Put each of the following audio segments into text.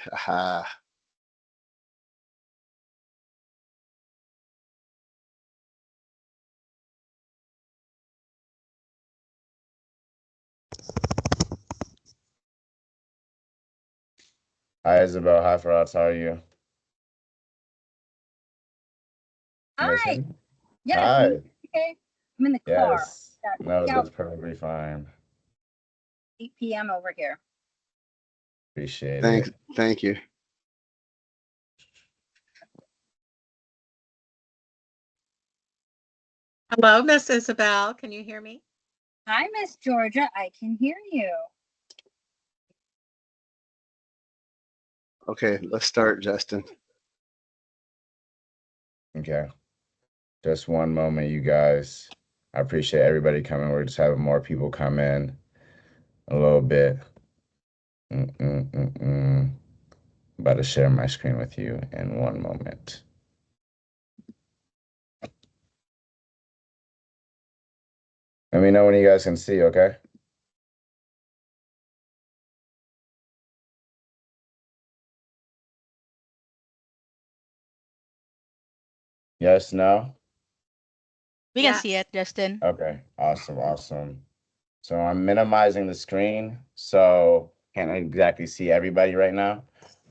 Uh, Hi, Isabel. Hi, Faraz. How are you? You guys hear Hi. me? Yes. Can you Hi. okay? I'm in the car. Yes. Got No, peak out that's perfectly fine. 8 p.m. over here. Appreciate thank, it. thank you. Hello, Miss Isabel. Can you hear me? Hi, Miss Georgia. I can hear you. Okay, let's start, Justin. Okay. Just one moment, you guys. I appreciate everybody coming. We're just having more people come in a little bit. Mm-mm-mm-mm. About to share my screen with you in one moment. Let me know when you guys can see, okay? Yes, no? We can see Yes. it, Justin. Okay. Awesome, awesome. So I'm minimizing the screen, so can't exactly see everybody right now.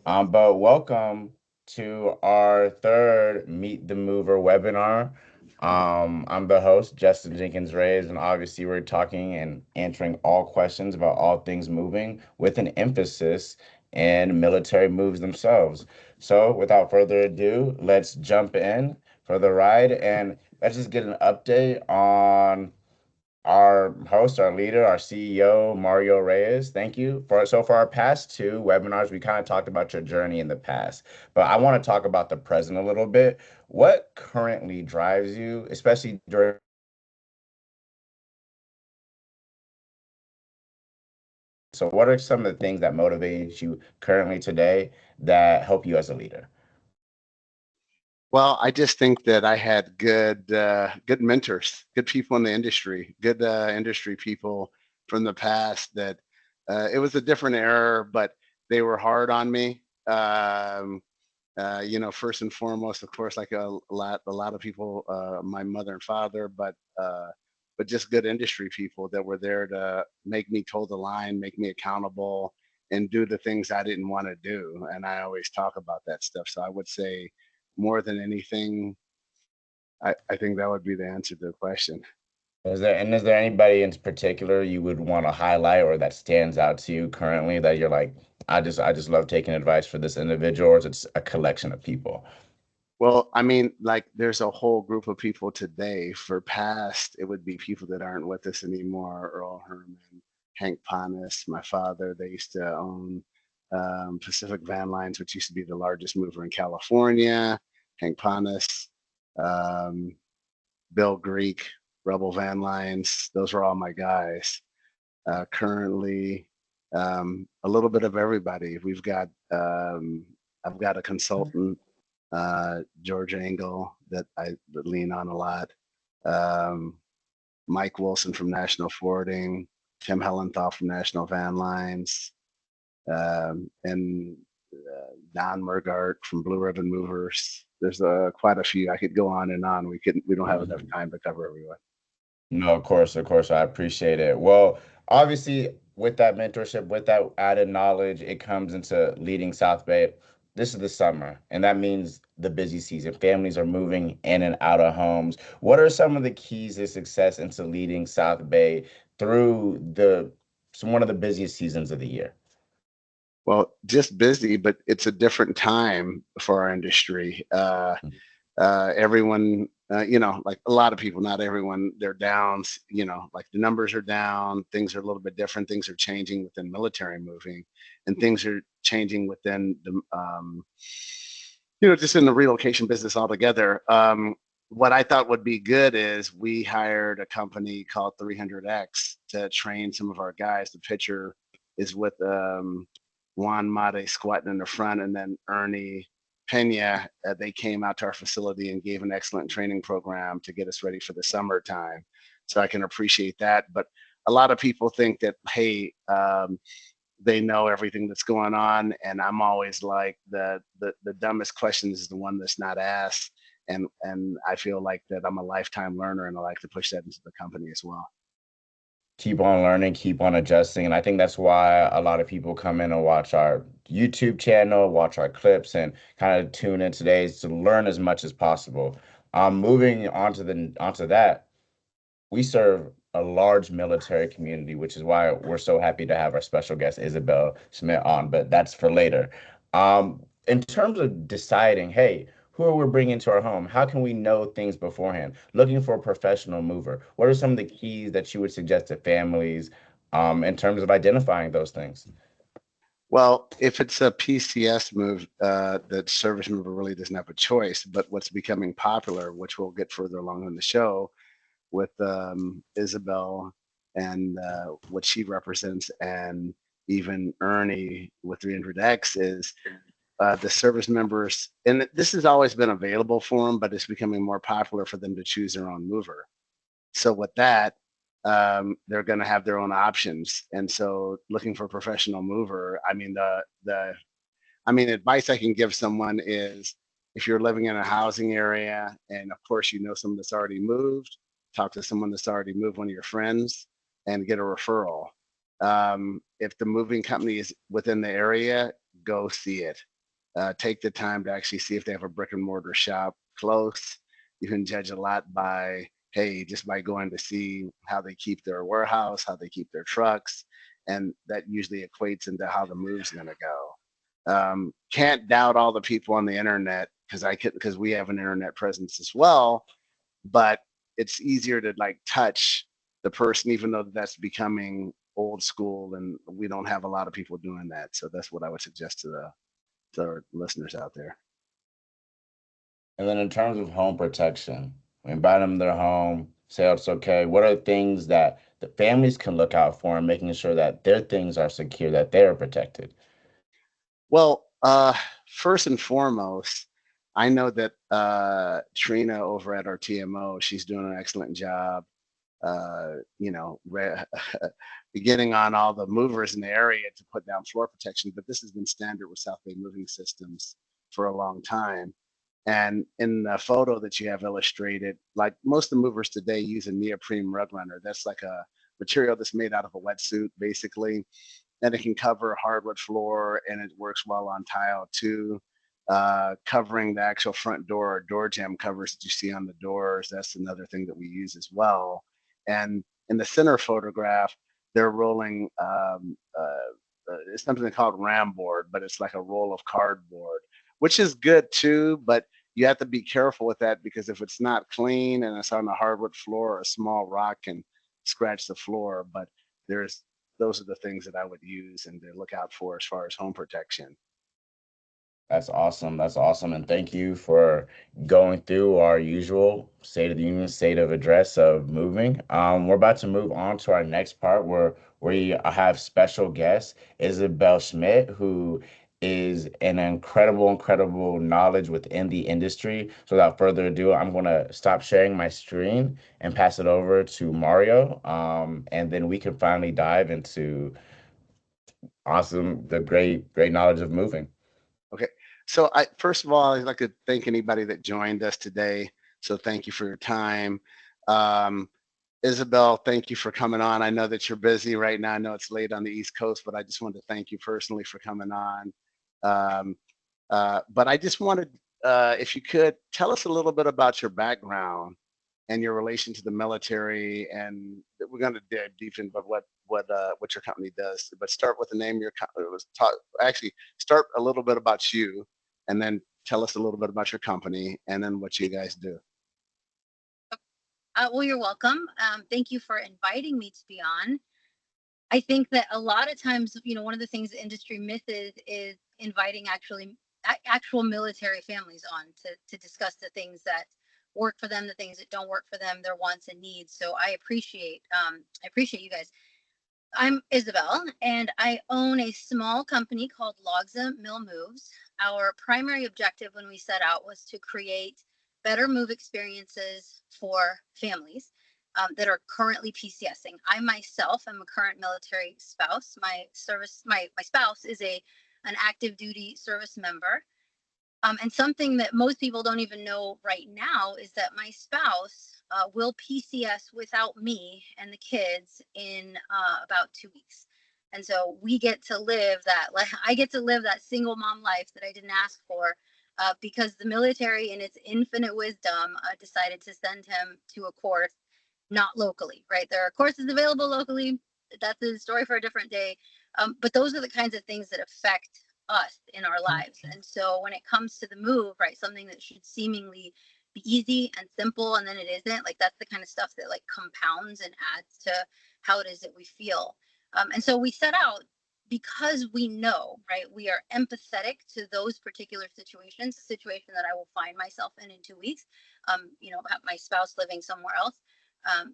But welcome to our third Meet the Mover webinar. I'm the host, Justin Jenkins Reyes, and obviously we're talking and answering all questions about all things moving with an emphasis in military moves themselves. So without further ado, let's jump in for the ride and let's just get an update on our host, our leader, our CEO, Mario Reyes. Thank you for our past two webinars. We kind of talked about your journey in the past, but I want to talk about the present a little bit. What currently drives you, especially during so what are some of the things that motivate you currently today that help you as a leader? Well, I just think that I had good mentors, good people in the industry, good industry people from the past. That it was a different era, but they were hard on me. First and foremost, of course, like a lot of people, my mother and father, but just good industry people that were there to make me toe the line, make me accountable, and do the things I didn't want to do. And I always talk about that stuff. So I would say, more than anything, I think that would be the answer to the question. Is there anybody in particular you would want to highlight or that stands out to you currently that you're like, I just love taking advice for this individual, or is it a collection of people? Well, I mean, like there's a whole group of people today. For past, it would be people that aren't with us anymore. Earl Herman, Hank Panis, my father. They used to own Pacific Van Lines, which used to be the largest mover in California. Hank Panis, um, Bill Greek, Rebel Van Lines. Those were all my guys. Currently, a little bit of everybody. I've got a consultant, George Engel, that I lean on a lot. Um, Mike Wilson from National Forwarding, Tim Hellenthal from National Van Lines, and Don Mergart from Blue Ribbon Movers. There's quite a few. I could go on and on. We don't have enough Mhm. time to cover everyone. No, of course, I appreciate it. Well, obviously, with that mentorship, with that added knowledge, it comes into leading South Bay. This is the summer, and that means the busy season. Families are moving in and out of homes. What are some of the keys to success into leading South Bay through one of the busiest seasons of the year? Well, just busy, but it's a different time for our industry. Everyone, like a lot of people, not everyone, they're down. Like the numbers are down. Things are a little bit different. Things are changing within military moving, and things are changing within just in the relocation business altogether. What I thought would be good is we hired a company called 300X to train some of our guys. The pitcher is with Juan Mate squatting in the front, and then Ernie Pena. They came out to our facility and gave an excellent training program to get us ready for the summertime. So I can appreciate that. But a lot of people think that, hey, they know everything that's going on, and I'm always like the dumbest question is the one that's not asked, and I feel like that I'm a lifetime learner, and I like to push that into the company as well. Keep on learning, keep on adjusting. And I think that's why a lot of people come in and watch our YouTube channel, watch our clips, and kind of tune in today to learn as much as possible. Moving on to onto that, we serve a large military community, which is why we're so happy to have our special guest Isabel Schmidt on, but that's for later. In terms of deciding, hey, who are we bringing to our home? How can we know things beforehand? Looking for a professional mover. What are some of the keys that you would suggest to families in terms of identifying those things? Well, if it's a PCS move, that service mover really doesn't have a choice. But what's becoming popular, which we'll get further along in the show, with Isabel and what she represents, and even Ernie with 300X, is the service members. And this has always been available for them, but it's becoming more popular for them to choose their own mover. So with that, they're going to have their own options. And so looking for a professional mover, I mean, advice I can give someone is, if you're living in a housing area and of course you know someone that's already moved, talk to someone that's already moved, one of your friends, and get a referral. If the moving company is within the area, go see it. Take the time to actually see if they have a brick and mortar shop close. You can judge a lot by, hey, just by going to see how they keep their warehouse, how they keep their trucks, and that usually equates into how the move's going to go. Can't doubt all the people on the internet, because we have an internet presence as well, but it's easier to like touch the person, even though that's becoming old school, and we don't have a lot of people doing that. So that's what I would suggest to our listeners out there. And then in terms of home protection, we invite them to their home, say it's okay. What are things that the families can look out for in making sure that their things are secure, that they are protected? Well, first and foremost, I know that Trina over at our TMO, she's doing an excellent job, you know, beginning on all the movers in the area to put down floor protection. But this has been standard with South Bay Moving Systems for a long time. And in the photo that you have illustrated, like most of the movers today use a neoprene rug runner. That's like a material that's made out of a wetsuit, basically, and it can cover a hardwood floor, and it works well on tile too. Covering the actual front door or door jamb covers that you see on the doors, that's another thing that we use as well. And in the center photograph, they're rolling it's something called ram board, but it's like a roll of cardboard, which is good too, but you have to be careful with that, because if it's not clean and it's on a hardwood floor, a small rock can scratch the floor. But there's those are the things that I would use and to look out for as far as home protection. That's awesome. That's awesome. And thank you for going through our usual State of the Union, state of address of moving. We're about to move on to our next part where we have special guest Isabel Schmidt, who is an incredible knowledge within the industry. So without further ado, I'm going to stop sharing my screen and pass it over to Mario. And then we can finally dive into the great knowledge of moving. Okay. So I first of all, I'd like to thank anybody that joined us today. So thank you for your time. Um, Isabel, thank you for coming on. I know that you're busy right now. I know it's late on the East Coast, but I just wanted to thank you personally for coming on. Um, but I just wanted, if you could, tell us a little bit about your background and your relation to the military, and we're going to dive deep into what your company does. But start with the name of your company. Actually, start a little bit about you, and then tell us a little bit about your company, and then what you guys do. Well, you're welcome. Thank you for inviting me to be on. I think that a lot of times, one of the things the industry misses is inviting actual military families on to discuss the things that work for them, the things that don't work for them, their wants and needs. So I appreciate you guys. I'm Isabel, and I own a small company called Logza Mill Moves. Our primary objective when we set out was to create better move experiences for families. that are currently PCSing. I myself am a current military spouse. My spouse is an active duty service member. And something that most people don't even know right now is that my spouse will PCS without me and the kids in about 2 weeks. And so we get to live that, like, I get to live that single mom life that I didn't ask for, because the military, in its infinite wisdom, decided to send him to a course not locally, right? There are courses available locally. That's a story for a different day. But those are the kinds of things that affect us in our lives. And so when it comes to the move, right, something that should seemingly be easy and simple, and then it isn't, like, that's the kind of stuff that like compounds and adds to how it is that we feel. And so we set out because we know, right, we are empathetic to those particular situations, the situation that I will find myself in 2 weeks, have my spouse living somewhere else,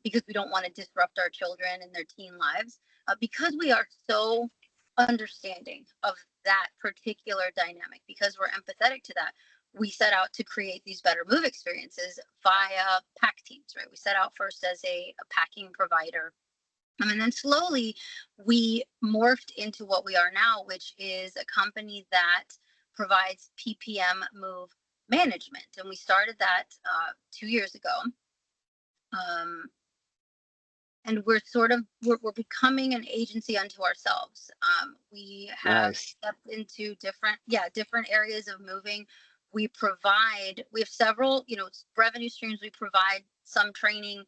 because we don't want to disrupt our children and their teen lives, because we are so understanding of that particular dynamic, because we're empathetic to that. We set out to create these better move experiences via pack teams, right? We set out first as a packing provider. And then slowly we morphed into what we are now, which is a company that provides PPM move management. And we started that 2 years ago. And we're becoming an agency unto ourselves. We have Nice. stepped into different areas of moving. We have several, revenue streams. We provide some training.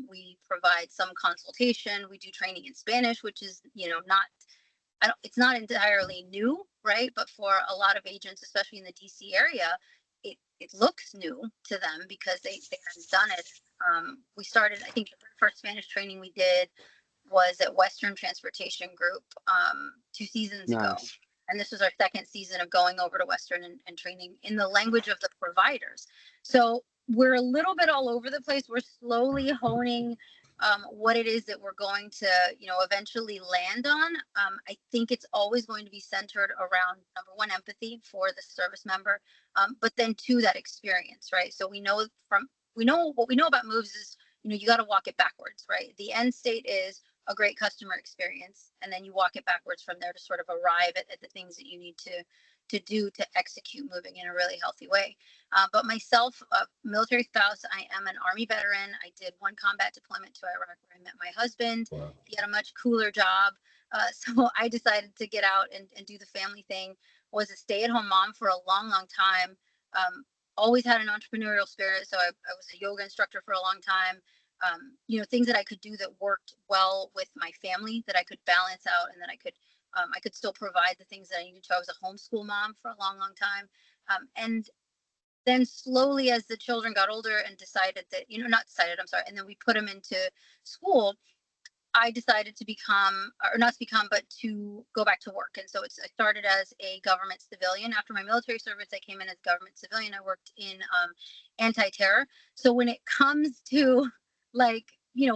We provide some consultation. We do training in Spanish, which is, it's not entirely new, right? But for a lot of agents, especially in the DC area, it looks new to them because they haven't done it. We started, I think the first Spanish training we did was at Western Transportation Group 2 seasons ago. Nice. And this was our second season of going over to Western and training in the language of the providers. So we're a little bit all over the place. We're slowly honing what it is that we're going to, eventually land on. I think it's always going to be centered around, number one, empathy for the service member, but then two, that experience, right? So what we know about moves is, you got to walk it backwards, right? The end state is a great customer experience, and then you walk it backwards from there to sort of arrive at the things that you need to do to execute moving in a really healthy way. But myself, a military spouse, I am an Army veteran. I did one combat deployment to Iraq where I met my husband. Wow. He had a much cooler job. So I decided to get out and do the family thing. Was a stay-at-home mom for a long, long time. Always had an entrepreneurial spirit. So I was a yoga instructor for a long time. Things that I could do that worked well with my family, that I could balance out, and that I could still provide the things that I needed to. I was a homeschool mom for a long, long time. And then slowly, as the children got older and decided that, and then we put them into school, I decided to go back to work. And so I started as a government civilian. After my military service, I came in as government civilian. I worked in anti-terror. So when it comes to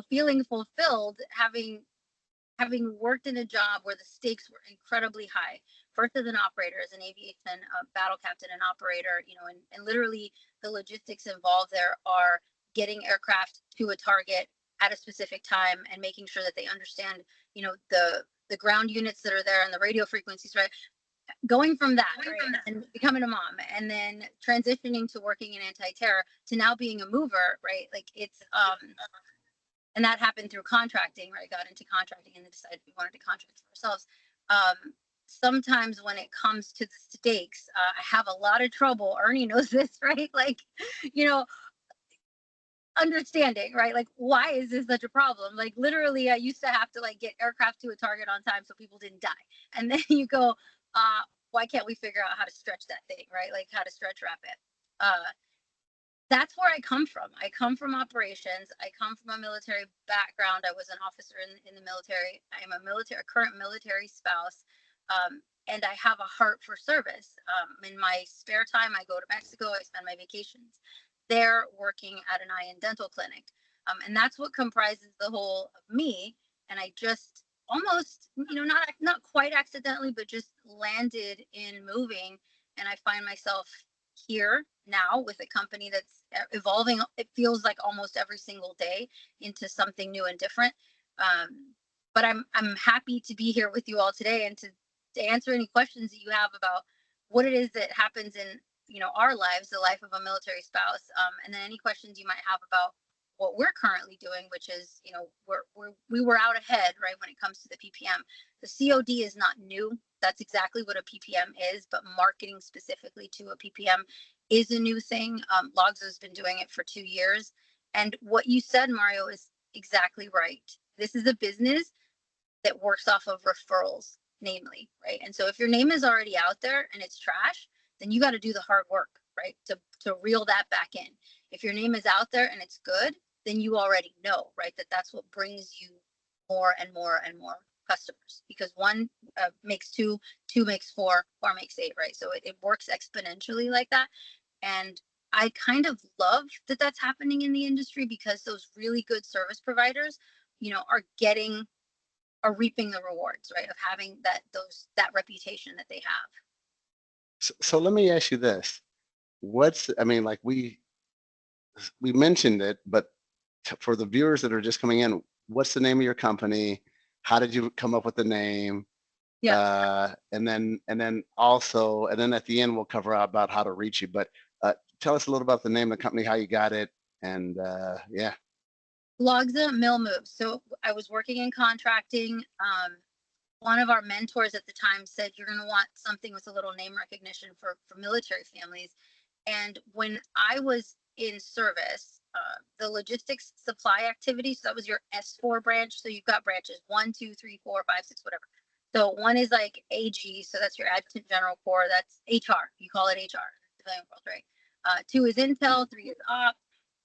feeling fulfilled, having worked in a job where the stakes were incredibly high, first as an operator, as an aviation battle captain and operator, and literally the logistics involved there are getting aircraft to a target at a specific time and making sure that they understand, the ground units that are there and the radio frequencies, right? Going from that, right, and becoming a mom, and then transitioning to working in anti-terror to now being a mover, right? Like it's and that happened through contracting, right? Got into contracting and then decided we wanted to contract for ourselves. Sometimes when it comes to the stakes, I have a lot of trouble. Ernie knows this, right? Like, understanding, right? Like, why is this such a problem? Like, literally, I used to have to get aircraft to a target on time so people didn't die. And then you go, why can't we figure out how to stretch that thing, right? Like how to stretch wrap it. That's where I come from. I come from operations. I come from a military background. I was an officer in the military. I am a current military spouse. And I have a heart for service. In my spare time, I go to Mexico. I spend my vacations there working at an eye and dental clinic. And that's what comprises the whole of me. And I just almost, not quite accidentally, but just landed in moving. And I find myself here now with a company that's evolving. It feels like almost every single day into something new and different. But I'm happy to be here with you all today and to answer any questions that you have about what it is that happens in our lives, the life of a military spouse, and then any questions you might have about what we're currently doing, which is we were out ahead, right, when it comes to the PPM. The COD is not new. That's exactly what a PPM is, but marketing specifically to a PPM is a new thing. Logs has been doing it for 2 years, and what you said, Mario, is exactly right. This is a business that works off of referrals, namely, right? And so if your name is already out there and it's trash, then you got to do the hard work, right, to reel that back in. If your name is out there and it's good, then you already know, right, that's what brings you more and more and more customers, because one makes two, two makes four makes eight, right? So it works exponentially like that. And I kind of love that that's happening in the industry, because those really good service providers, are reaping the rewards, right, of having that reputation that they have. So let me ask you this. I mean, like we mentioned it, but for the viewers that are just coming in, what's the name of your company? How did you come up with the name? Yeah. And then also, and then at the end, we'll cover out about how to reach you. But tell us a little about the name of the company, how you got it, and yeah. Logza Mill Moves. So I was working in contracting. One of our mentors at the time said, you're going to want something with a little name recognition for military families. And when I was in service, the logistics supply activity, so that was your S4 branch. So you've got branches 1, 2, 3, 4, 5, 6, whatever. So one is like AG, so that's your Adjutant General Corps. That's HR. You call it HR, civilian world, right? 2 is Intel, 3 is Ops,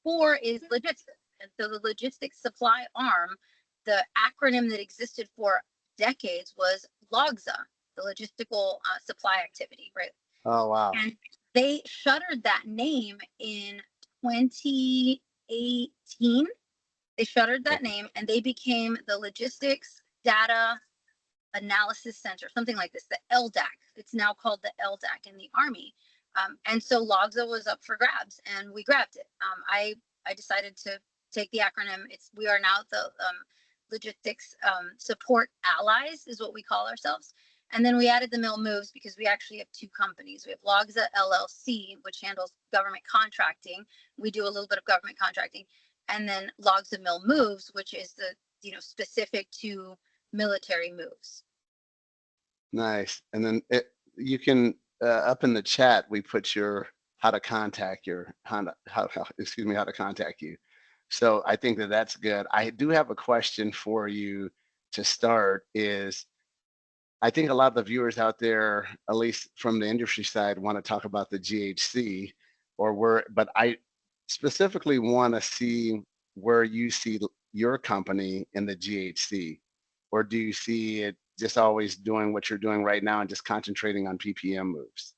4 is logistics. And so the logistics supply arm, the acronym that existed for decades was LOGSA, the logistical supply activity, right? Oh wow. And they shuttered that name in 2018. They shuttered that name and they became the Logistics Data Analysis Center, something like this, the LDAC. It's now called the LDAC in the Army. And so LOGSA was up for grabs and we grabbed it. I decided to take the acronym. We are now the Logistics Support Allies is what we call ourselves. And then we added the Mill Moves because we actually have 2 companies. We have LOGSA LLC, which handles government contracting. We do a little bit of government contracting. And then LOGSA Mill Moves, which is the specific to military moves. Nice. And then you can up in the chat we put your how to contact you. So I think that's good. I do have a question for you to start. Is I think a lot of the viewers out there, at least from the industry side, want to talk about the GHC but I specifically want to see where you see your company in the GHC, or do you see it just always doing what you're doing right now and just concentrating on PPM moves?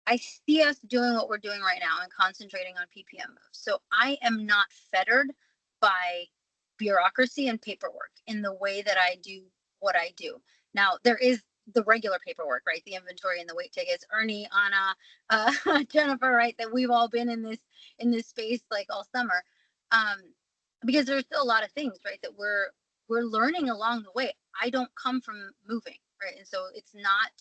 I see us doing what we're doing right now and concentrating on PPM moves. So I am not fettered by bureaucracy and paperwork in the way that I do what I do. Now, there is the regular paperwork, right? The inventory and the weight tickets. Ernie, Anna, Jennifer, right? That we've all been in this space like all summer, because there's still a lot of things, right? That we're learning along the way. I don't come from moving, right? And so it's not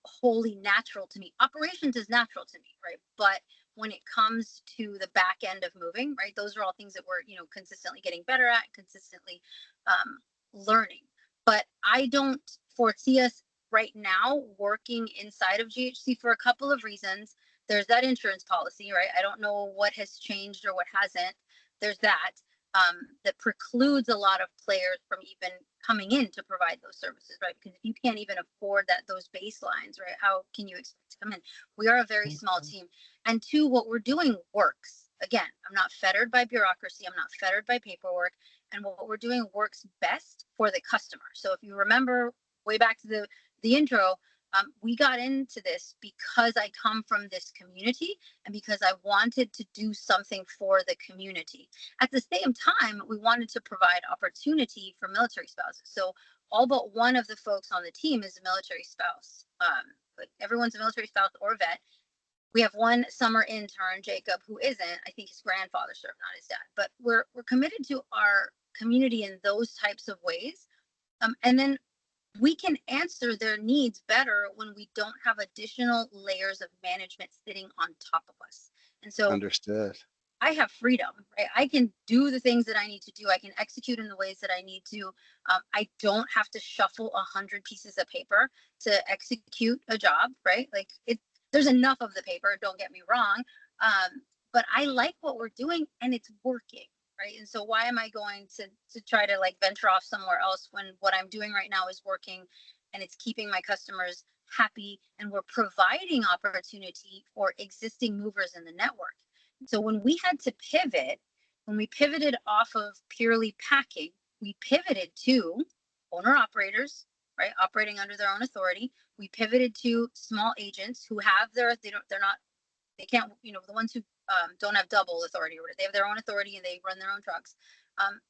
wholly natural to me. Operations is natural to me, right? But when it comes to the back end of moving, right, those are all things that we're consistently getting better at, consistently learning. But I don't foresee us right now working inside of GHC for a couple of reasons. There's that insurance policy, right? I don't know what has changed or what hasn't. There's that. That precludes a lot of players from even coming in to provide those services, right? Because if you can't even afford those baselines, right, how can you expect to come in? We are a very small team. And 2, what we're doing works. Again, I'm not fettered by bureaucracy. I'm not fettered by paperwork. And what we're doing works best for the customer. So if you remember way back to the intro, we got into this because I come from this community and because I wanted to do something for the community. At the same time, we wanted to provide opportunity for military spouses. So all but one of the folks on the team is a military spouse. But everyone's a military spouse or vet. We have one summer intern, Jacob, who isn't. I think his grandfather served, not his dad. But we're committed to our community in those types of ways. And then we can answer their needs better when we don't have additional layers of management sitting on top of us. And so Understood. I have freedom, right? I can do the things that I need to do. I can execute in the ways that I need to. I don't have to shuffle 100 pieces of paper to execute a job, right? Like there's enough of the paper, don't get me wrong. But I like what we're doing and it's working, right? And so why am I going to try to like venture off somewhere else when what I'm doing right now is working and it's keeping my customers happy and we're providing opportunity for existing movers in the network. So when we had to pivot, when we pivoted off of purely packing, we pivoted to owner operators, right? Operating under their own authority. We pivoted to small agents who have they can't, the ones who don't have double authority, or they have their own authority and they run their own trucks.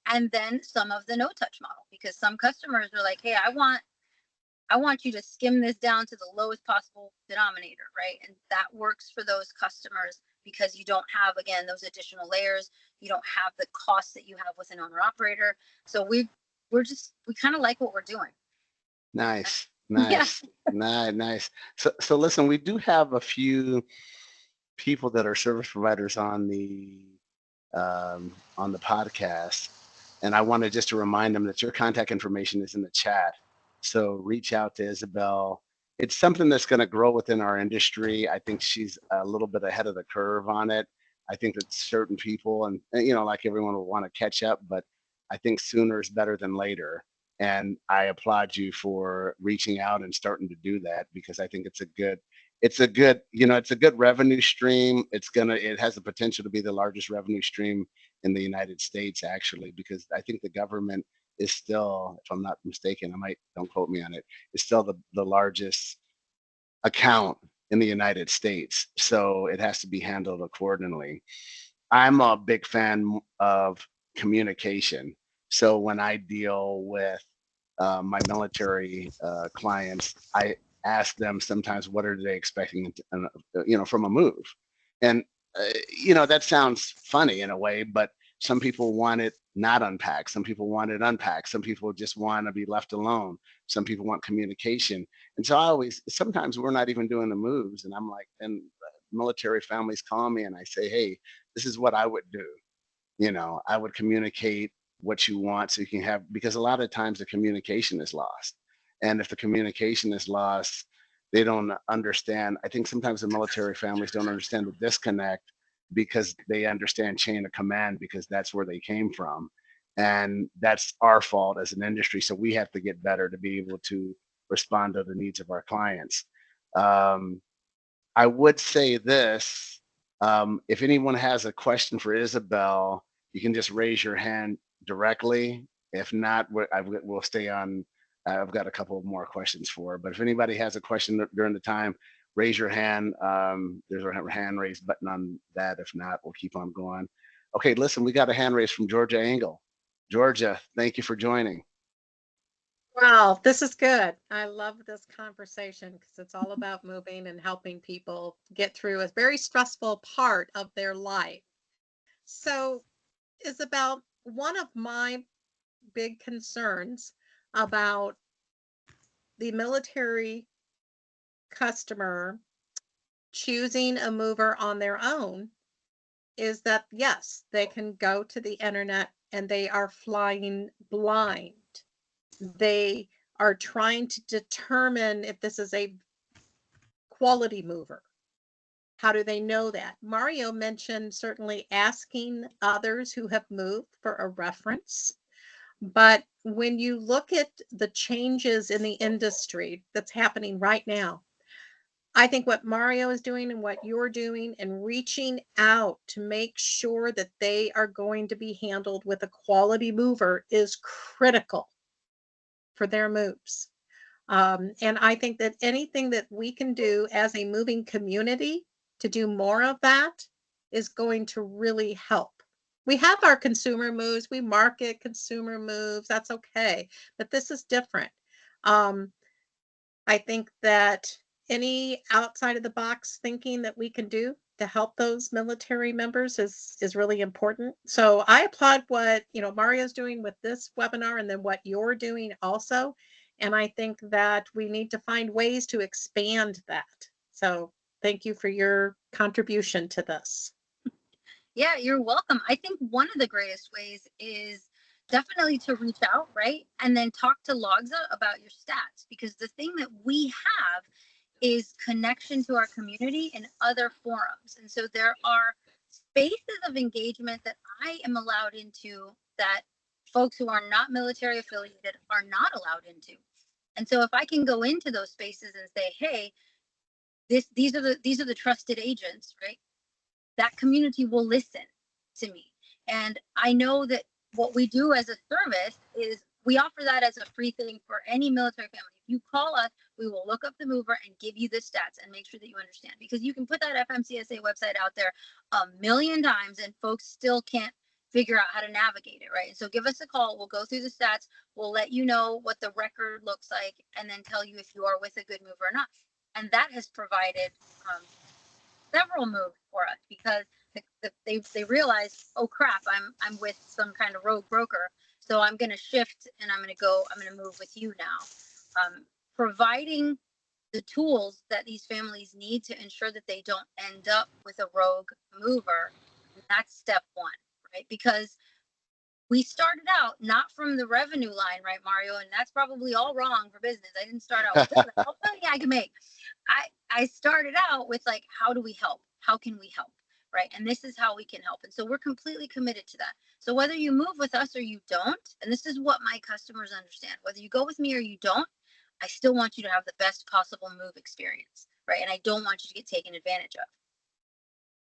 And then some of the no touch model, because some customers are like, hey, I want you to skim this down to the lowest possible denominator, right? And that works for those customers because you don't have, again, those additional layers. You don't have the costs that you have with an owner operator. So we kind of like what we're doing. Nice, Yeah. nice. So listen, we do have a few people that are service providers on the podcast, and I wanted just to remind them that your contact information is in the chat. So reach out to Isabel. It's something that's going to grow within our industry. I think she's a little bit ahead of the curve on it. I think that certain people, and like everyone will want to catch up, but I think sooner is better than later. And I applaud you for reaching out and starting to do that, because I think it's a good revenue stream. It has the potential to be the largest revenue stream in the United States, actually, because I think the government is still, if I'm not mistaken, don't quote me on it, is still the largest account in the United States. So it has to be handled accordingly. I'm a big fan of communication. So when I deal with my military clients, I ask them sometimes, what are they expecting, from a move? And, that sounds funny in a way, but some people want it not unpacked. Some people want it unpacked. Some people just want to be left alone. Some people want communication. And so sometimes we're not even doing the moves. And I'm like, and military families call me and I say, hey, this is what I would do. I would communicate what you want so you can have, because a lot of times the communication is lost. And if the communication is lost, they don't understand. I think sometimes the military families don't understand the disconnect, because they understand chain of command, because that's where they came from. And that's our fault as an industry. So we have to get better to be able to respond to the needs of our clients. I would say this, if anyone has a question for Isabel, you can just raise your hand directly. If not, we'll stay on. I've got a couple more questions for her, but if anybody has a question during the time, raise your hand. There's a hand raise button on that. If not, we'll keep on going. Okay, listen, we got a hand raise from Georgia Engel. Georgia, thank you for joining. Wow, this is good. I love this conversation because it's all about moving and helping people get through a very stressful part of their life. So, Isabel, one of my big concerns about the military customer choosing a mover on their own is that, yes, they can go to the internet and they are flying blind. They are trying to determine if this is a quality mover. How do they know that? Mario mentioned certainly asking others who have moved for a reference. But when you look at the changes in the industry that's happening right now, I think what Mario is doing and what you're doing and reaching out to make sure that they are going to be handled with a quality mover is critical for their moves. And I think that anything that we can do as a moving community to do more of that is going to really help. We have our consumer moves, we market consumer moves, that's okay, but this is different. I think that any outside of the box thinking that we can do to help those military members is really important. So I applaud what, Mario's doing with this webinar and then what you're doing also. And I think that we need to find ways to expand that. So thank you for your contribution to this. Yeah, you're welcome. I think one of the greatest ways is definitely to reach out, right? And then talk to Logza about your stats, because the thing that we have is connection to our community in other forums. And so there are spaces of engagement that I am allowed into that folks who are not military affiliated are not allowed into. And so if I can go into those spaces and say, hey, these are the trusted agents, right? That community will listen to me. And I know that what we do as a service is we offer that as a free thing for any military family. If you call us, we will look up the mover and give you the stats and make sure that you understand, because you can put that FMCSA website out there a million times and folks still can't figure out how to navigate it, right? And so give us a call. We'll go through the stats. We'll let you know what the record looks like and then tell you if you are with a good mover or not. And that has provided several moves for us, because they realized, oh crap, I'm with some kind of rogue broker, so I'm going to shift and I'm going to move with you now. Providing the tools that these families need to ensure that they don't end up with a rogue mover, that's step one, right? Because we started out not from the revenue line, right, Mario? And that's probably all wrong for business. I didn't start out with this, how much money I can make. I started out with like, how do we help? How can we help? Right. And this is how we can help. And so we're completely committed to that. So whether you move with us or you don't, and this is what my customers understand, whether you go with me or you don't, I still want you to have the best possible move experience. Right. And I don't want you to get taken advantage of.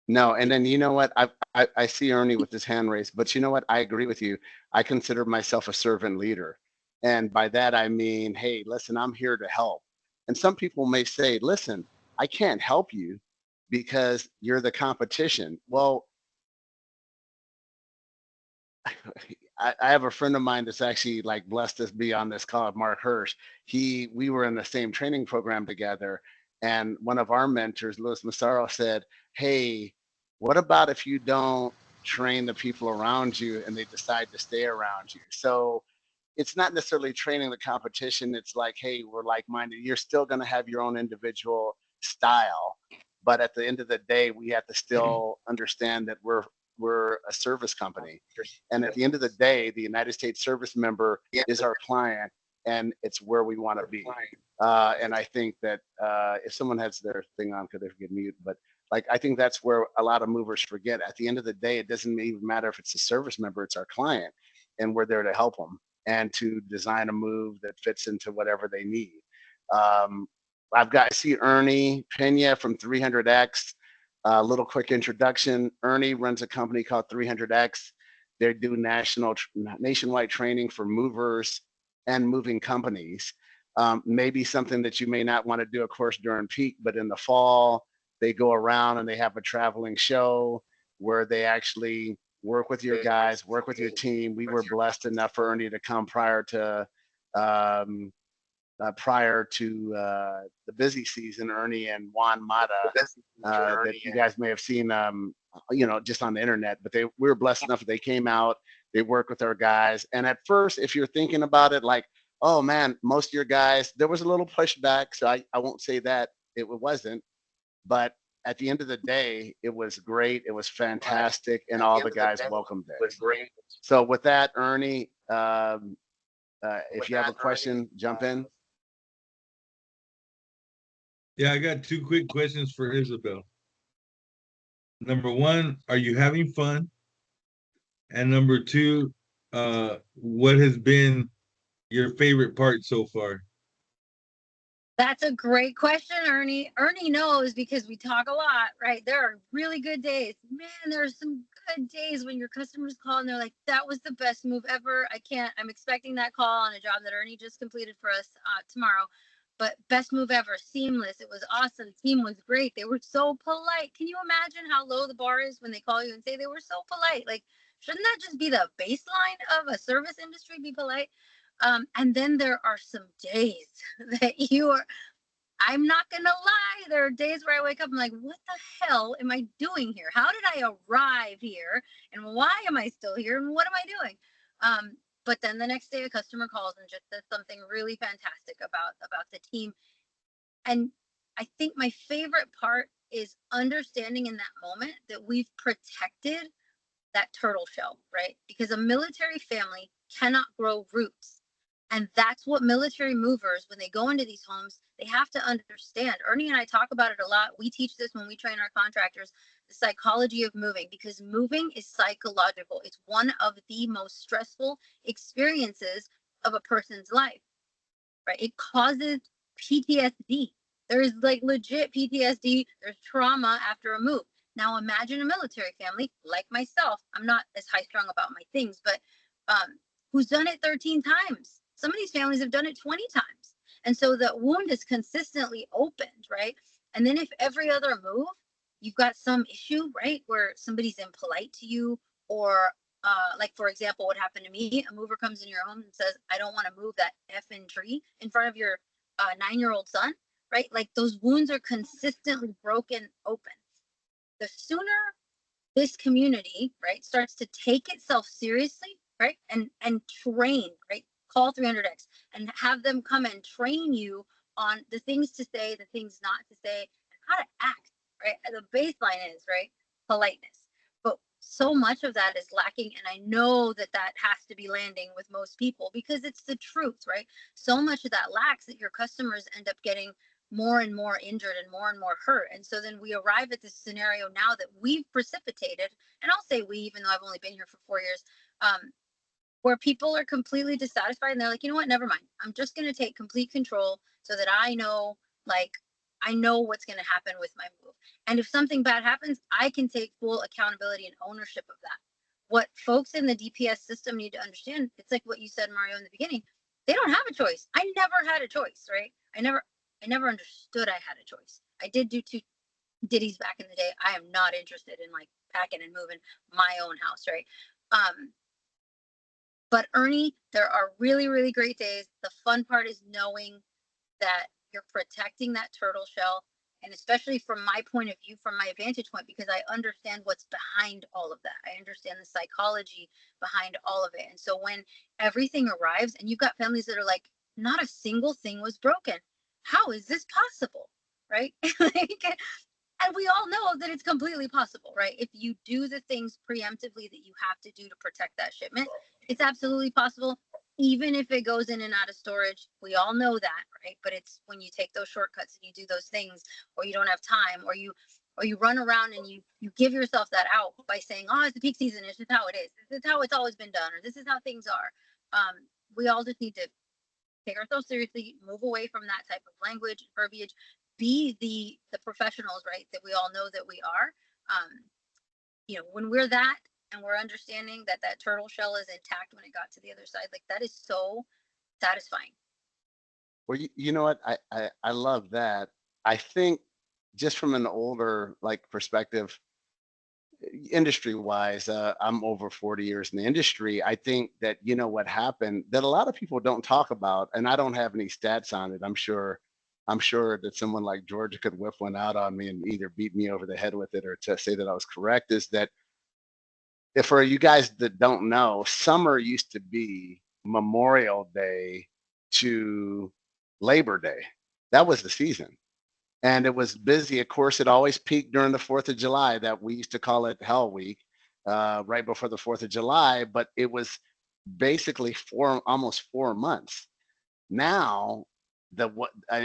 No, and then you know what? I see Ernie with his hand raised, but you know what? I agree with you. I consider myself a servant leader. And by that I mean, hey, listen, I'm here to help. And some people may say, listen, I can't help you because you're the competition. Well, I have a friend of mine that's actually like blessed to be on this call, Mark Hirsch. We were in the same training program together, and one of our mentors, Louis Massaro, said, "Hey, what about if you don't train the people around you and they decide to stay around you?" So it's not necessarily training the competition. It's like, hey, we're like-minded. You're still going to have your own individual style, but at the end of the day, we have to still understand that we're a service company, and at the end of the day, the United States service member is our client, and it's where we want to be. And I think that if someone has their thing on, could they forget mute? But like, I think that's where a lot of movers forget. At the end of the day, it doesn't even matter if it's a service member; it's our client, and we're there to help them and to design a move that fits into whatever they need. I see Ernie Pena from 300X. A little quick introduction. Ernie runs a company called 300X. They do nationwide training for movers and moving companies. Maybe something that you may not want to do, of course, during peak, but in the fall, they go around and they have a traveling show where they actually work with your guys, work with your team. We were blessed enough for Ernie to come prior to the busy season. Ernie and Juan Mata, that you guys may have seen, just on the internet. But we were blessed enough that they came out. They work with our guys. And at first, if you're thinking about it, like, oh man, most of your guys, there was a little pushback. So I won't say that it wasn't, but at the end of the day, it was great. It was fantastic, and all the guys welcomed it. So with that, Ernie, if you have a question, jump in. Yeah, I got two quick questions for Isabel. Number one, are you having fun? And number two, what has been your favorite part so far? That's a great question, Ernie. Ernie knows because we talk a lot, right? There are really good days. Man, there are some good days when your customers call and they're like, that was the best move ever. I'm expecting that call on a job that Ernie just completed for us tomorrow. But best move ever, seamless. It was awesome. Team was great. They were so polite. Can you imagine how low the bar is when they call you and say they were so polite? Like, shouldn't that just be the baseline of a service industry, be polite? And then there are some days that I'm not gonna lie, there are days where I wake up, I'm like, what the hell am I doing here? How did I arrive here? And why am I still here? And what am I doing? But then the next day a customer calls and just says something really fantastic about the team. And I think my favorite part is understanding in that moment that we've protected that turtle shell, right? Because a military family cannot grow roots. And that's what military movers, when they go into these homes, they have to understand. Ernie and I talk about it a lot. We teach this when we train our contractors, the psychology of moving, because moving is psychological. It's one of the most stressful experiences of a person's life, right? It causes PTSD. There is like legit PTSD. There's trauma after a move. Now imagine a military family like myself. I'm not as high strung about my things, but who's done it 13 times. Some of these families have done it 20 times. And so the wound is consistently opened, right? And then if every other move, you've got some issue, right? Where somebody's impolite to you, or like for example, what happened to me, a mover comes in your home and says, I don't want to move that effing tree in front of your 9-year-old son, right? Like those wounds are consistently broken open. The sooner this community, right, starts to take itself seriously, right, and train, right, call 300X and have them come and train you on the things to say, the things not to say, and how to act, right? And the baseline is, right, politeness. But so much of that is lacking, and I know that that has to be landing with most people because it's the truth, right? So much of that lacks that your customers end up getting more and more injured and more hurt. And so then we arrive at this scenario now that we've precipitated, and I'll say we, even though I've only been here for 4 years, where people are completely dissatisfied and they're like, you know what, never mind. I'm just going to take complete control so that I know, like, I know what's going to happen with my move. And if something bad happens, I can take full accountability and ownership of that. What folks in the DPS system need to understand, it's like what you said, Mario, in the beginning, they don't have a choice. I never had a choice, right? I never understood I had a choice. I did do 2 ditties back in the day. I am not interested in like packing and moving my own house, right? But Ernie, there are really, really great days. The fun part is knowing that you're protecting that turtle shell. And especially from my point of view, from my vantage point, because I understand what's behind all of that. I understand the psychology behind all of it. And so when everything arrives and you've got families that are like, not a single thing was broken. How is this possible? Right? And we all know that it's completely possible, right? If you do the things preemptively that you have to do to protect that shipment, it's absolutely possible, even if it goes in and out of storage. We all know that, right? But it's when you take those shortcuts and you do those things, or you don't have time, or you run around and you give yourself that out by saying, oh, it's the peak season, it's just how it is, this is how it's always been done, or this is how things are. We all just need to take ourselves seriously, move away from that type of language, verbiage, be the professionals, right, that we all know that we are. When we're that and we're understanding that that turtle shell is intact when it got to the other side, like that is so satisfying. Well, you know what? I love that. I think just from an older like perspective, industry wise, I'm over 40 years in the industry. I think that what happened that a lot of people don't talk about, and I don't have any stats on it. I'm sure that someone like Georgia could whip one out on me and either beat me over the head with it or to say that I was correct. Is that if for you guys that don't know, summer used to be Memorial Day to Labor Day. That was the season. And it was busy. Of course, it always peaked during the 4th of July, that we used to call it Hell Week, right before the 4th of July. But it was basically almost 4 months. Now,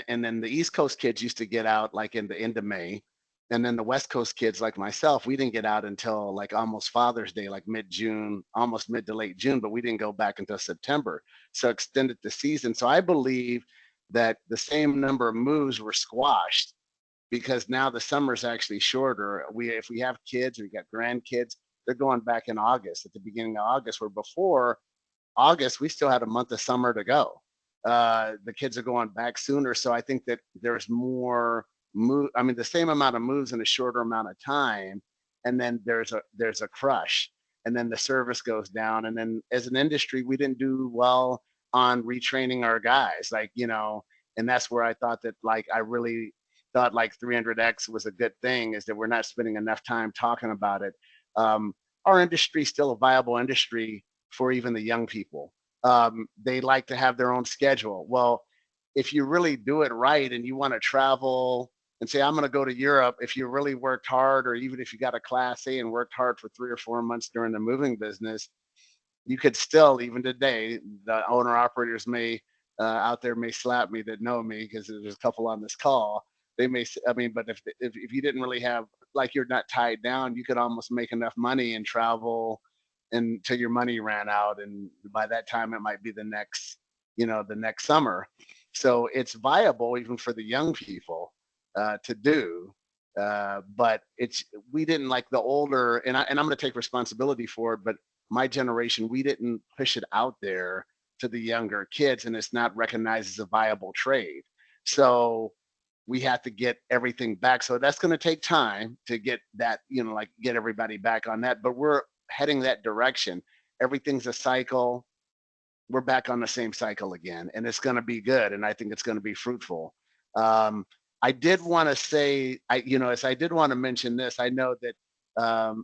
and then the East Coast kids used to get out like in the end of May, and then the West Coast kids like myself, we didn't get out until like almost Father's Day, like mid-June, almost mid to late June, but we didn't go back until September. So extended the season. So I believe that the same number of moves were squashed because now the summer's actually shorter. If we have kids, we got grandkids, they're going back in August, at the beginning of August, where before August, we still had a month of summer to go. The kids are going back sooner. So I think that there's more the same amount of moves in a shorter amount of time. And then there's a crush, and then the service goes down. And then as an industry, we didn't do well on retraining our guys. Like, And that's where I thought that, like, I really thought like 300X was a good thing, is that we're not spending enough time talking about it. Um, our industry is still a viable industry for even the young people. They like to have their own schedule. Well, if you really do it right and you want to travel and say, I'm going to go to Europe, if you really worked hard, or even if you got a class A and worked hard for 3 or 4 months during the moving business, you could still, even today, the owner operators may out there may slap me that know me, because there's a couple on this call. They may, I mean, but if you didn't really have, like, you're not tied down, you could almost make enough money and travel until your money ran out, and by that time it might be the next, the next summer. So it's viable even for the young people to do. But it's, we didn't, like, the older, and I'm going to take responsibility for it, but my generation, we didn't push it out there to the younger kids, and it's not recognized as a viable trade. So we have to get everything back. So that's going to take time to get that, like, get everybody back on that. But we're heading that direction. Everything's a cycle. We're back on the same cycle again, and it's going to be good. And I think it's going to be fruitful. Um, I did want to say, as I did want to mention this, I know that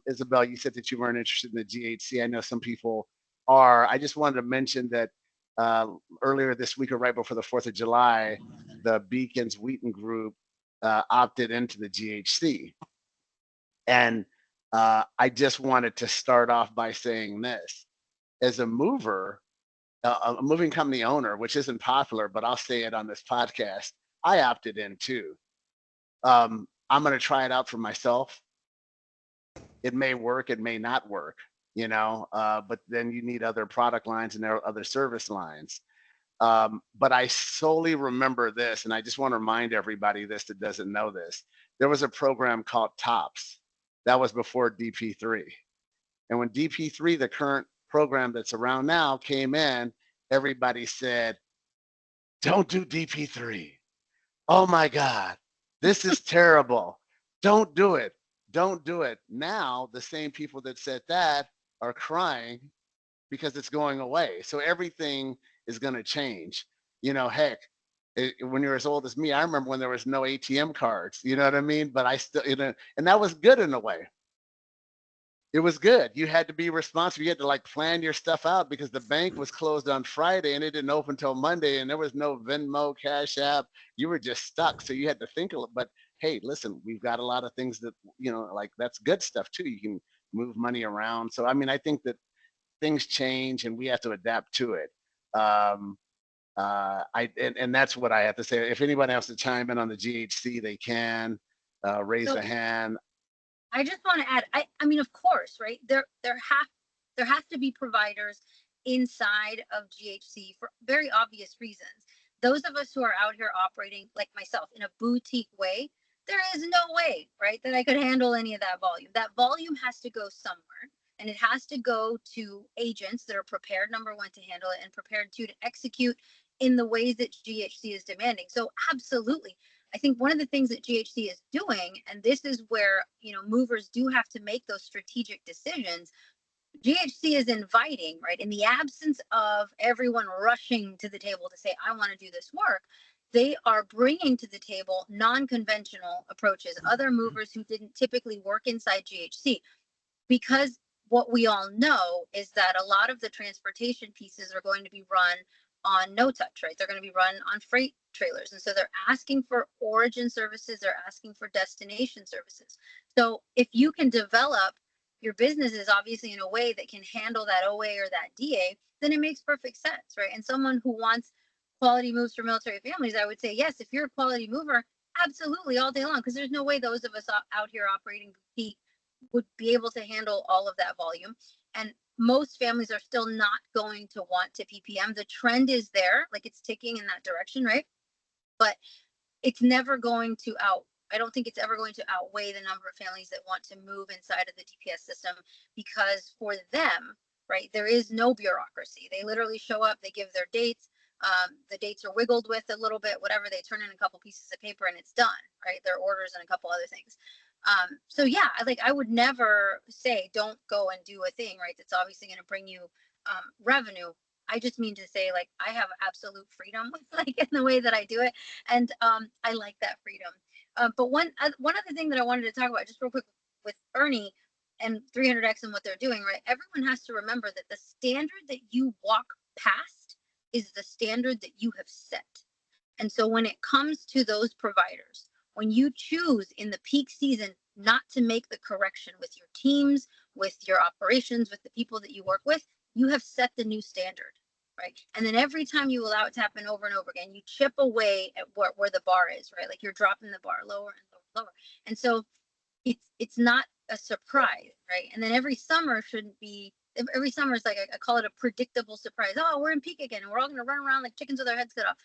Isabel, you said that you weren't interested in the GHC. I know some people are. I just wanted to mention that uh, earlier this week, or right before the 4th of July, the Beacons Wheaton Group opted into the GHC. And I just wanted to start off by saying this. As a mover, a moving company owner, which isn't popular, but I'll say it on this podcast, I opted in too. I'm going to try it out for myself. It may work, it may not work, but then you need other product lines and there are other service lines. But I solely remember this, and I just want to remind everybody this that doesn't know this. There was a program called TOPS. That was before DP3. And when DP3, the current program that's around now, came in, everybody said, don't do DP3. Oh my God, this is terrible. Don't do it. Don't do it. Now, the same people that said that are crying because it's going away. So everything is going to change. Heck, when you're as old as me, I remember when there was no ATM cards, you know what I mean? But I still, and that was good in a way. It was good. You had to be responsible. You had to, like, plan your stuff out, because the bank was closed on Friday and it didn't open until Monday, and there was no Venmo, Cash App. You were just stuck. So you had to think a little. But hey, listen, we've got a lot of things that, like, that's good stuff too. You can move money around. So I mean, I think that things change and we have to adapt to it. And that's what I have to say. If anybody wants to chime in on the GHC, they can raise So a hand. I just want to add, I mean, of course, right? There has to be providers inside of GHC for very obvious reasons. Those of us who are out here operating, like myself, in a boutique way, there is no way, right, that I could handle any of that volume. That volume has to go somewhere, and it has to go to agents that are prepared, number one, to handle it, and prepared to execute in the ways that GHC is demanding. So absolutely. I think one of the things that GHC is doing, and this is where, movers do have to make those strategic decisions. GHC is inviting, right? In the absence of everyone rushing to the table to say, I want to do this work, they are bringing to the table non-conventional approaches, other movers who didn't typically work inside GHC. Because what we all know is that a lot of the transportation pieces are going to be run on no touch, right? They're going to be run on freight trailers. And so they're asking for origin services, they're asking for destination services. So if you can develop your businesses obviously in a way that can handle that OA or that DA, then it makes perfect sense, right? And someone who wants quality moves for military families, I would say, yes, if you're a quality mover, absolutely, all day long, because there's no way those of us out here operating boutique would be able to handle all of that volume. And most families are still not going to want to PPM. The trend is there, like it's ticking in that direction, right? But it's never going to I don't think it's ever going to outweigh the number of families that want to move inside of the DPS system, because for them, right, there is no bureaucracy. They literally show up, they give their dates. The dates are wiggled with a little bit, whatever. They turn in a couple pieces of paper and it's done, right? Their orders and a couple other things. So yeah, I would never say don't go and do a thing, right? That's obviously going to bring you revenue. I just mean to say, like, I have absolute freedom, like in the way that I do it, and I like that freedom. But one other thing that I wanted to talk about, just real quick, with Ernie and 300X and what they're doing, right? Everyone has to remember that the standard that you walk past is the standard that you have set. And so when it comes to those providers, when you choose in the peak season not to make the correction with your teams, with your operations, with the people that you work with, you have set the new standard, right? And then every time you allow it to happen over and over again, you chip away at where the bar is, right? Like you're dropping the bar lower and lower, lower. And so it's not a surprise, right? And then every summer shouldn't be. Every summer is like I call it a predictable surprise. Oh, we're in peak again, and we're all going to run around like chickens with our heads cut off.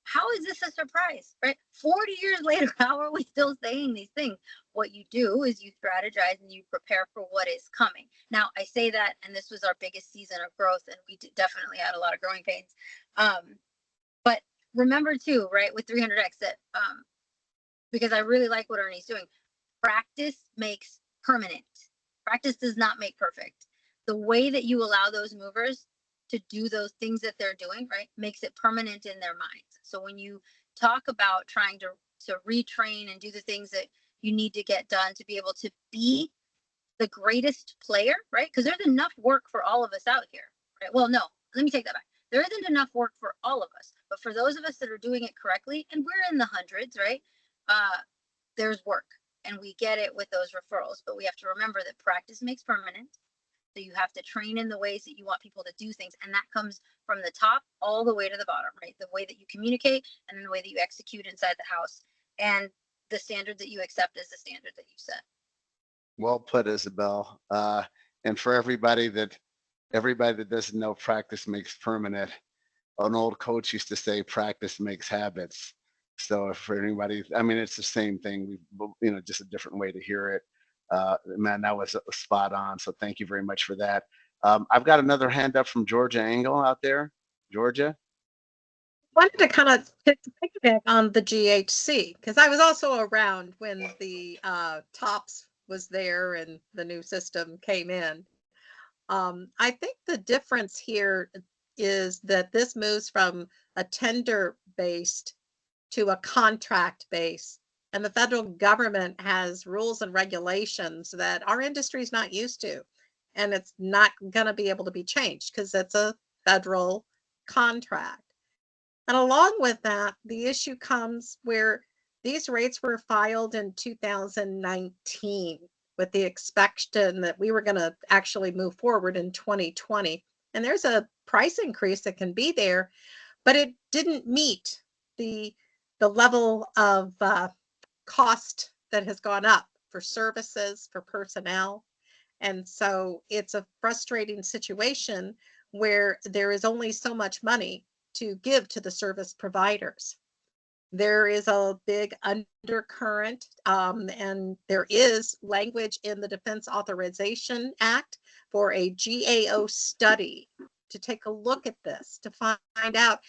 How is this a surprise, right? 40 years later, how are we still saying these things? What you do is you strategize and you prepare for what is coming. Now, I say that, and this was our biggest season of growth, and we definitely had a lot of growing pains. But remember too, right, with 300X that because I really like what Ernie's doing, practice makes permanent. Practice does not make perfect. The way that you allow those movers to do those things that they're doing, right, makes it permanent in their minds. So when you talk about trying to retrain and do the things that you need to get done to be able to be the greatest player, right? Because there's enough work for all of us out here, right? Well, no, let me take that back. There isn't enough work for all of us, but for those of us that are doing it correctly, and we're in the hundreds, right? There's work, and we get it with those referrals, but we have to remember that practice makes permanent. So you have to train in the ways that you want people to do things. And that comes from the top all the way to the bottom, right? The way that you communicate and then the way that you execute inside the house. And the standard that you accept is the standard that you set. Well put, Isabel. And for everybody that doesn't know, practice makes permanent. An old coach used to say, practice makes habits. So if for anybody, I mean, it's the same thing. We, just a different way to hear it. Man, that was spot on. So thank you very much for that. I've got another hand up from Georgia Engel out there. Georgia. Wanted to kind of piggyback on the GHC because I was also around when the TOPS was there and the new system came in. I think the difference here is that this moves from a tender based to a contract based, and the federal government has rules and regulations that our industry is not used to, and it's not going to be able to be changed because it's a federal contract. And along with that, the issue comes where these rates were filed in 2019 with the expectation that we were going to actually move forward in 2020. And there's a price increase that can be there, but it didn't meet the level of cost that has gone up for services, for personnel. And so it's a frustrating situation where there is only so much money to give to the service providers. There is a big undercurrent, and there is language in the Defense Authorization Act for a GAO study to take a look at this, to find out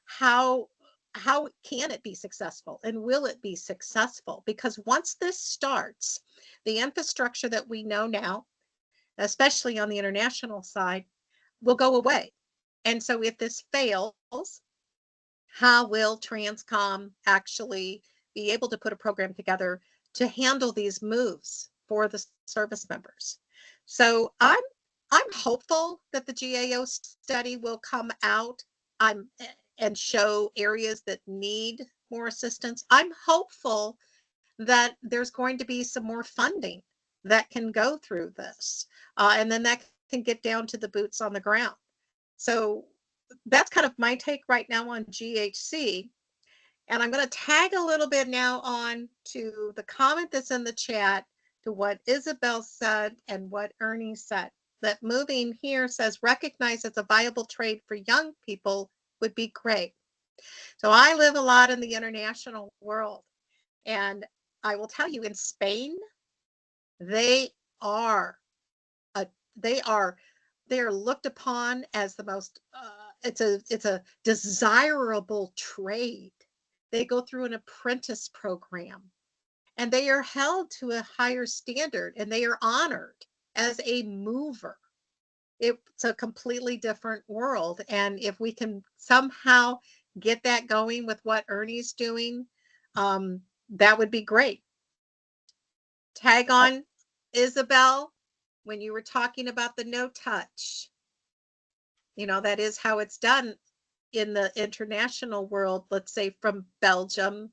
how can it be successful and will it be successful? Because once this starts, the infrastructure that we know now, especially on the international side, will go away. And so if this fails, how will Transcom actually be able to put a program together to handle these moves for the service members? So I'm hopeful that the GAO study will come out and show areas that need more assistance. I'm hopeful that there's going to be some more funding that can go through this, and then that can get down to the boots on the ground. So that's kind of my take right now on GHC. And I'm going to tag a little bit now on to the comment that's in the chat to what Isabel said and what Ernie said. That moving here says recognize as a viable trade for young people would be great. So I live a lot in the international world, and I will tell you in Spain, they are they are looked upon as the most it's a desirable trade. They go through an apprentice program, and they are held to a higher standard, and they are honored as a mover. it's a completely different world. And if we can somehow get that going with what Ernie's doing, that would be great. Tag on, Isabel, when you were talking about the no touch. That is how it's done in the international world, let's say from Belgium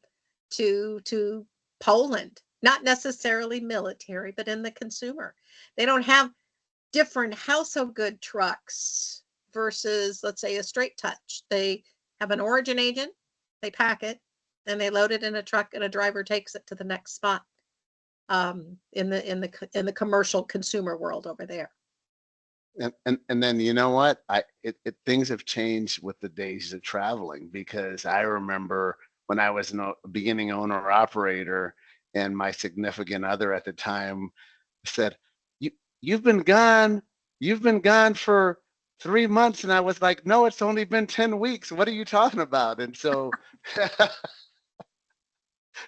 to Poland, not necessarily military, but in the consumer. They don't have different household good trucks versus, let's say, a straight touch. They have an origin agent, they pack it, and they load it in a truck, and a driver takes it to the next spot. In the commercial consumer world over there. And then you know what? Things have changed with the days of traveling, because I remember when I was a beginning owner operator, and my significant other at the time said, you've been gone for 3 months. And I was like, no, it's only been 10 weeks. What are you talking about? And so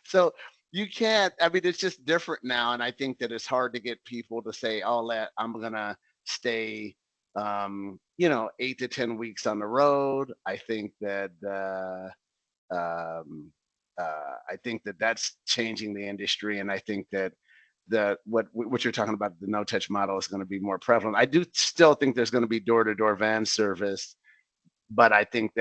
so you can't, I mean, it's just different now. And I think that it's hard to get people to say, oh, I'm gonna stay 8 to 10 weeks on the road. I think that that's changing the industry. And I think that what you're talking about, the no touch model, is going to be more prevalent. I do still think there's going to be door-to-door van service, but I think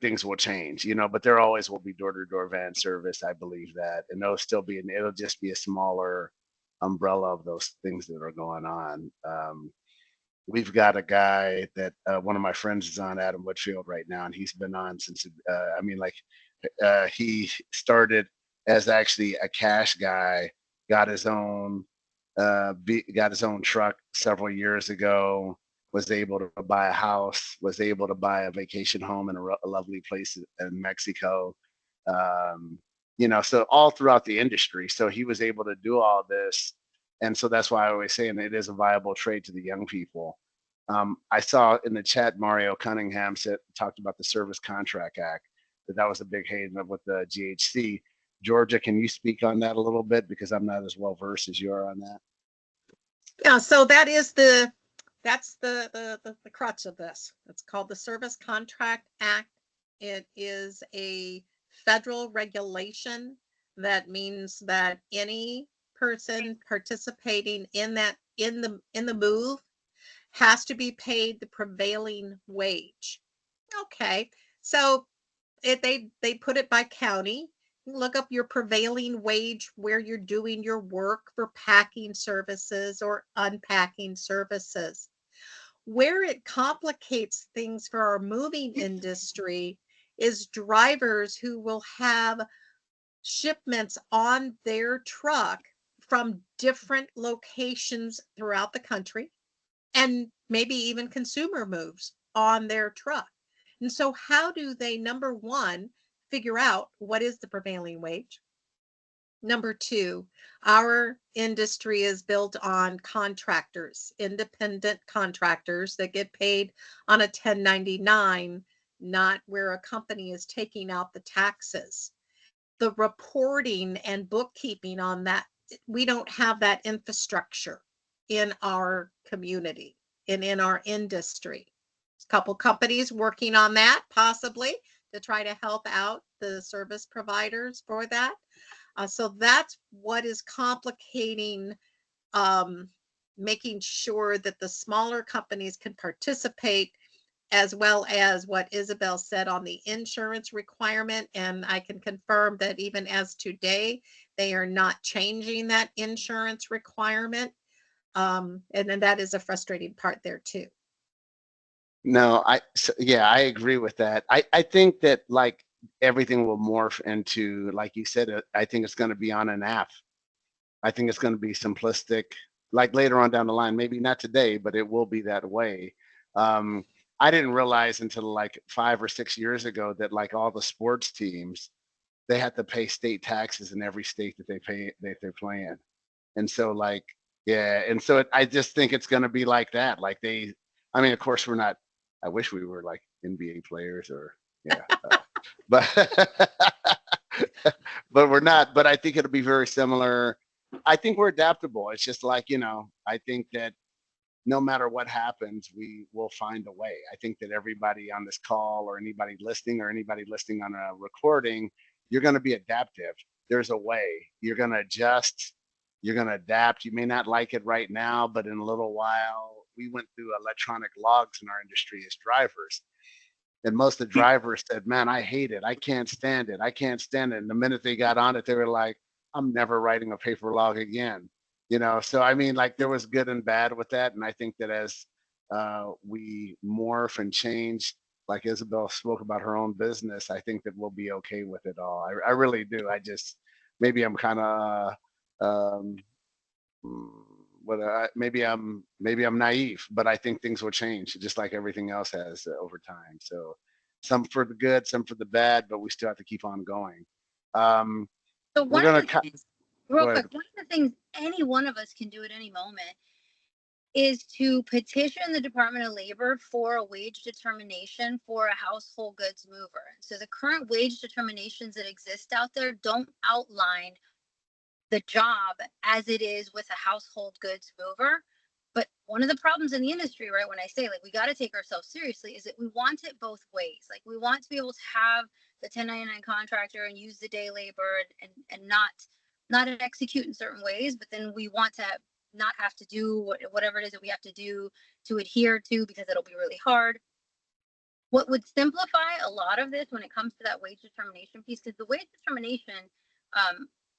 things will change, but there always will be door-to-door van service. I believe that, and it'll just be a smaller umbrella of those things that are going on. We've got a guy that one of my friends is on, Adam Whitfield, right now, and he's been on since he started as actually a cash guy, got his own truck several years ago, was able to buy a house, was able to buy a vacation home in a lovely place in Mexico. So all throughout the industry. So he was able to do all this. And so that's why I always say, and it is a viable trade to the young people. I saw in the chat, Mario Cunningham talked about the Service Contract Act, that was a big hate with the GHC. Georgia, can you speak on that a little bit? Because I'm not as well versed as you are on that. Yeah, so that's the crutch of this. It's called the Service Contract Act. It is a federal regulation that means that any person participating in the move has to be paid the prevailing wage. Okay, so they put it by county. Look up your prevailing wage where you're doing your work for packing services or unpacking services. Where it complicates things for our moving industry is drivers who will have shipments on their truck from different locations throughout the country, and maybe even consumer moves on their truck. And so how do they, number one, figure out what is the prevailing wage? Number two, our industry is built on contractors, independent contractors that get paid on a 1099, not where a company is taking out the taxes. The reporting and bookkeeping on that, we don't have that infrastructure in our community and in our industry. A couple companies working on that, possibly, to try to help out the service providers for that. So that's what is complicating, making sure that the smaller companies can participate, as well as what Isabel said on the insurance requirement. And I can confirm that even as today, they are not changing that insurance requirement. And then that is a frustrating part there too. No, I agree with that. I think that, like, everything will morph into, like you said, I think it's going to be on an app. I think it's going to be simplistic, like later on down the line, maybe not today, but it will be that way. I didn't realize until like 5 or 6 years ago that, like, all the sports teams, they had to pay state taxes in every state that they're playing. And so, like, yeah. And so I just think it's going to be like that. Like of course I wish we were like NBA players or, yeah, but, but we're not, but I think it'll be very similar. I think we're adaptable. It's just like, I think that no matter what happens, we will find a way. I think that everybody on this call or anybody listening on a recording, you're going to be adaptive. There's a way. You're going to adjust. You're going to adapt. You may not like it right now, but in a little while, we went through electronic logs in our industry as drivers. And most of the drivers said, man, I hate it. I can't stand it. I can't stand it. And the minute they got on it, they were like, I'm never writing a paper log again. So I mean, like there was good and bad with that. And I think that as we morph and change, like Isabel spoke about her own business, I think that we'll be okay with it all. I really do. I just, maybe I'm kind of, um, maybe I'm naive, but I think things will change just like everything else has over time. So some for the good, some for the bad, but we still have to keep on going. So We're one of gonna the cut. things, real Go ahead. quick, one of the things any one of us can do at any moment is to petition the Department of Labor for a wage determination for a household goods mover. So the current wage determinations that exist out there don't outline the job as it is with a household goods mover. But one of the problems in the industry, right, when I say like we got to take ourselves seriously, is that we want it both ways. Like we want to be able to have the 1099 contractor and use the day labor and not execute in certain ways, but then we want to not have to do whatever it is that we have to do to adhere to because it'll be really hard. What would simplify a lot of this when it comes to that wage determination piece, because the wage determination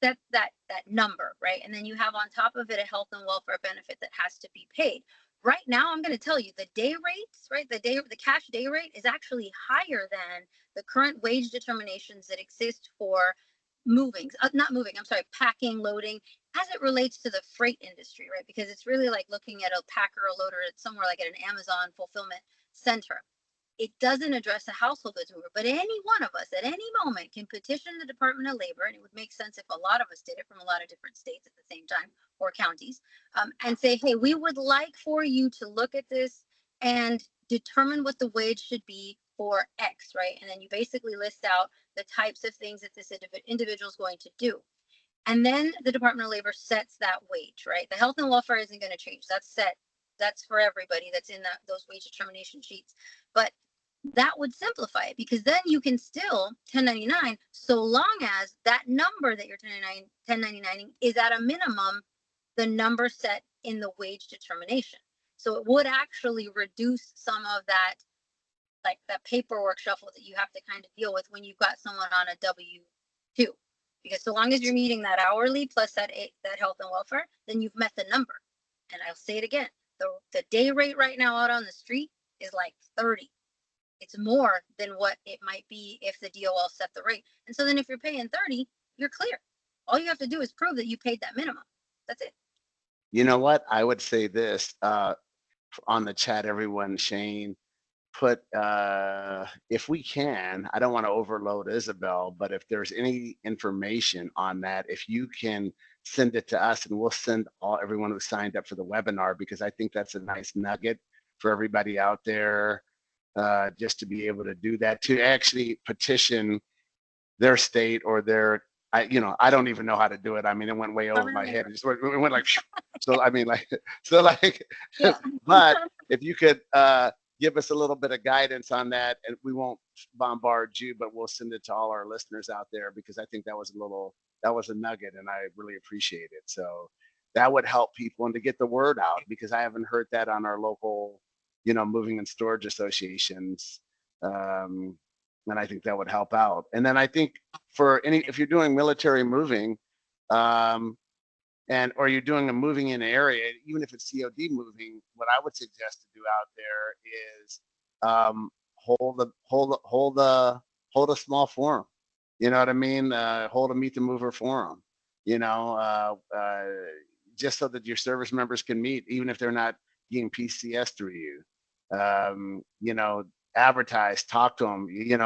sets that number, right? And then you have on top of it a health and welfare benefit that has to be paid. Right now, I'm going to tell you the day rates, right? The cash day rate is actually higher than the current wage determinations that exist for packing, loading, as it relates to the freight industry, right? Because it's really like looking at a packer or loader at somewhere like at an Amazon fulfillment center. It doesn't address a household goods mover, but any one of us at any moment can petition the Department of Labor, and it would make sense if a lot of us did it from a lot of different states at the same time or counties, and say, hey, we would like for you to look at this and determine what the wage should be for X, right? And then you basically list out the types of things that this individual is going to do. And then the Department of Labor sets that wage, right? The health and welfare isn't going to change. That's set. That's for everybody that's in those wage determination sheets. But that would simplify it because then you can still 1099 so long as that number that you're 1099ing is at a minimum the number set in the wage determination. So it would actually reduce some of that, like that paperwork shuffle that you have to kind of deal with when you've got someone on a W-2. Because so long as you're meeting that hourly plus that health and welfare, then you've met the number. And I'll say it again, the day rate right now out on the street is like 30. It's more than what it might be if the DOL set the rate. And so then if you're paying 30, you're clear. All you have to do is prove that you paid that minimum. That's it. You know what? I would say this on the chat, everyone, Shane, put if we can, I don't want to overload Isabel, but if there's any information on that, if you can send it to us and we'll send everyone who signed up for the webinar, because I think that's a nice nugget for everybody out there, just to be able to do that, to actually petition their state or their, I don't even know how to do it. I mean, it went way over my head. It went like, so I mean, like, so like, Yeah. but if you could give us a little bit of guidance on that, and we won't bombard you, but we'll send it to all our listeners out there, because I think that was a nugget, and I really appreciate it. So that would help people and to get the word out, because I haven't heard that on our local, moving and storage associations. And I think that would help out. And then I think if you're doing military moving, or you're doing a moving in an area, even if it's COD moving, what I would suggest to do out there is hold a small forum. You know what I mean? Hold a meet the mover forum. Just so that your service members can meet, even if they're not getting PCS through you. Advertise, talk to them. Even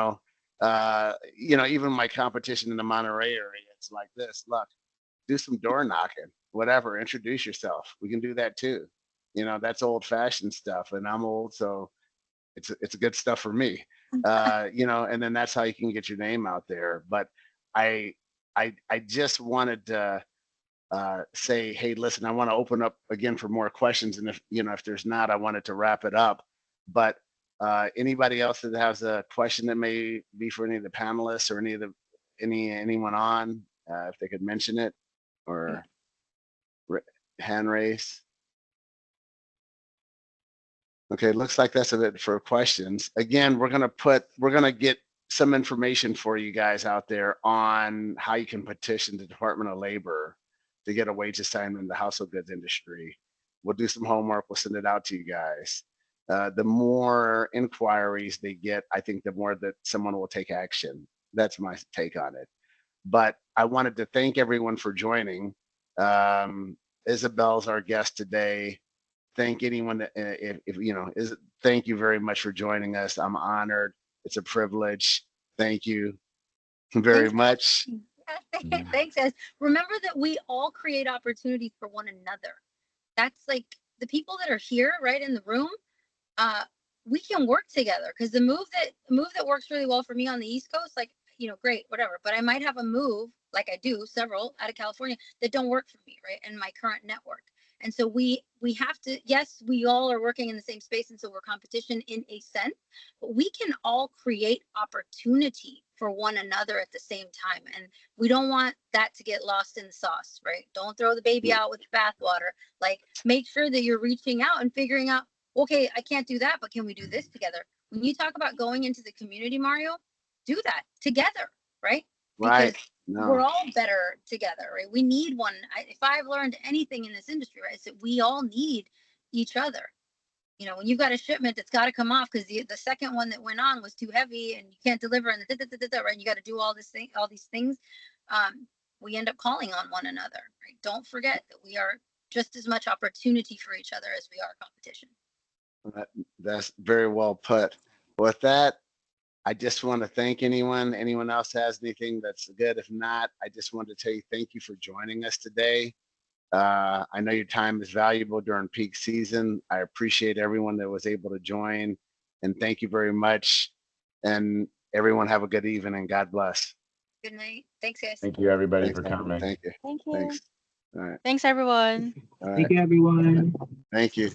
my competition in the Monterey area, it's like this. Look, do some door knocking, whatever. Introduce yourself. We can do that too. That's old fashioned stuff, and I'm old, so it's good stuff for me. And then that's how you can get your name out there. But I just wanted to say, hey, listen, I want to open up again for more questions. And if there's not, I wanted to wrap it up. But anybody else that has a question that may be for any of the panelists or anyone on, if they could mention it or hand raise. Okay, looks like that's it for questions. Again, we're gonna get some information for you guys out there on how you can petition the Department of Labor to get a wage assignment in the household goods industry. We'll do some homework. We'll send it out to you guys. The more inquiries they get, I think the more that someone will take action. That's my take on it. But I wanted to thank everyone for joining. Isabel's our guest today. Thank anyone that thank you very much for joining us. I'm honored. It's a privilege. Thank you very much. Thanks, guys. Remember that we all create opportunities for one another. That's like the people that are here, right in the room. We can work together because the move that works really well for me on the East Coast, like, great, whatever. But I might have a move, like I do several out of California, that don't work for me, right, in my current network. And so we have to, yes, we all are working in the same space, and so we're competition in a sense, but we can all create opportunity for one another at the same time. And we don't want that to get lost in the sauce, right? Don't throw the baby out with the bathwater. Like, make sure that you're reaching out and figuring out, okay, I can't do that, but can we do this together? When you talk about going into the community, Mario, do that together, right? Right. Because we're all better together, right? We need one. If I've learned anything in this industry, right, it's that we all need each other. When you've got a shipment that's got to come off because the second one that went on was too heavy and you can't deliver, and right, and you got to do all these things. We end up calling on one another, right? Don't forget that we are just as much opportunity for each other as we are competition. That's very well put. With that, I just want to thank anyone else has anything that's good. If not, I just want to tell you thank you for joining us today. I know your time is valuable during peak season. I appreciate everyone that was able to join, and thank you very much. And everyone have a good evening, and God bless. Good night. Thanks, guys. Thank you, everybody, Thanks, for coming. Thank you. Thank you. Thanks. All right. Thanks, everyone. All right. Thank you, everyone. Thank you.